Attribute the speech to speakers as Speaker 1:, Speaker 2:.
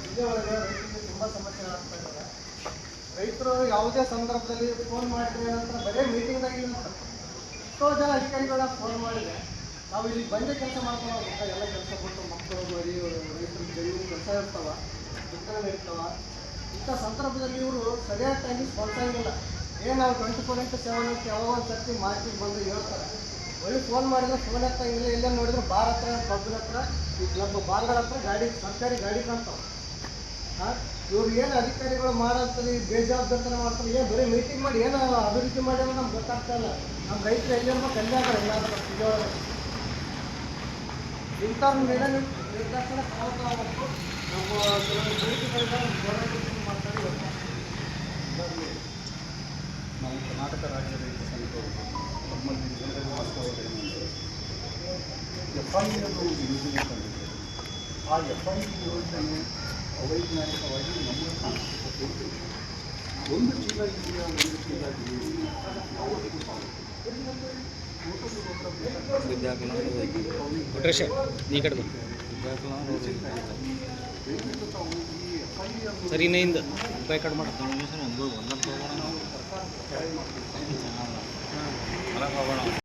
Speaker 1: ಜಿಲ್ಲೆ ಒಳಗೆ ರೈತರಿಗೆ ತುಂಬ ಸಮಸ್ಯೆಗಳಾಗ್ತಾ ಇದ್ದಾರೆ. ರೈತರು ಯಾವುದೇ ಸಂದರ್ಭದಲ್ಲಿ ಫೋನ್ ಮಾಡಿದ್ರೆ ಏನಂತ ಬರೀ ಮೀಟಿಂಗ್ದಾಗ ಏನಂತ ಎಷ್ಟೋ ಜನ ಅಧಿಕಾರಿಗಳ ಫೋನ್ ಮಾಡಿದೆ ನಾವು ಇಲ್ಲಿ ಬಂದೇ ಕೆಲಸ ಮಾಡ್ಕೊಂಡು ಹೋಗ್ತಾ ಎಲ್ಲ ಕೆಲಸ ಕೊಟ್ಟು ಮಕ್ಕಳು ಮರಿ ರೈತರು ಜಮೀನು ಕೆಲಸ ಇರ್ತಾವ ಬಿತ್ತನೆ ಇರ್ತಾವ. ಇಂಥ ಸಂದರ್ಭದಲ್ಲಿ ಇವರು ಸರಿಯಾದ ಟೈಮಿಗೆ ಸ್ಪಂದಿಸಂಗಿಲ್ಲ. ಏನು ನಾವು 24x7 ಅಂತ ಯಾವಾಗ ಒಂದು ಸರ್ತಿ ಮಾರ್ಕೆಟ್ ಬಂದು ಹೇಳ್ತಾರೆ. ಬರೀ ಫೋನ್ ಮಾಡಿದ್ರೆ ಫೋನ್ ಹತ್ತಂಗಿಲ್ಲ. ಎಲ್ಲ ನೋಡಿದ್ರೆ ಬಾರ್ ಹತ್ರ ಪಬ್ಬಿನ ಹತ್ರ ಈ ಕ್ಲಬ್ ಬಾರ್ಗಳ ಹತ್ರ ಗಾಡಿ ಸರ್ಕಾರಿ ಗಾಡಿ ಕಾಣ್ತಾವೆ. ಇವ್ರು ಏನು ಅಧಿಕಾರಿಗಳು ಮಾಡೋಂಥದ್ದು ಬೇಜವಾಬ್ದಾರಿತನ ಮಾಡ್ತಾರೆ. ಏನು ಬರೀ ಮೀಟಿಂಗ್ ಮಾಡಿ ಏನು ಅಭಿವೃದ್ಧಿ ಮಾಡಿ ಅನ್ನೋದು ನಮ್ಗೆ ಗೊತ್ತಾಗ್ತಾ ಇಲ್ಲ. ನಮ್ಮ ರೈತರು ಎಲ್ಲಿಂದ ಕಲ್ಯಾಣ ಎಲ್ಲಾದ್ರೂ ಇದೊಳಗೆ ಇಂಥವ್ರ ಮೇಲೆ ನಿರ್ದೇಶನ ತಗೋಬೇಕು. ನಮ್ಮ ಕೆಲವೊಂದು ಬೇಡಿಕೆಗಳನ್ನ ಹೋರಾಟ ಮಾಡ್ತಾರೆ.
Speaker 2: ನಾವು ಕರ್ನಾಟಕ ರಾಜ್ಯ ರೈತ ಸಂಘ ನಮ್ಮಲ್ಲಿ ವಾಸ್ತವತೆ ಎಫ್ ಐ ಅನ್ನೋ ಯೋಜನೆ ತಂದಿದೆ. ಆ ಎಫ್ ಐ ಯೋಜನೆ ಅವೈಜ್ಞಾನಿಕವಾಗಿ ನಮ್ಮ ಕಾಣಿಸುತ್ತೆ. ಒಂದು ಚೀಲ ಇದೆಯಾ, ಒಂದು ಚೀಲ
Speaker 3: ಸರಿ ಇನ್ನಿಂದ ರೂಪಾಯಿ ಕಟ್ ಮಾಡ್ತಾರೆ.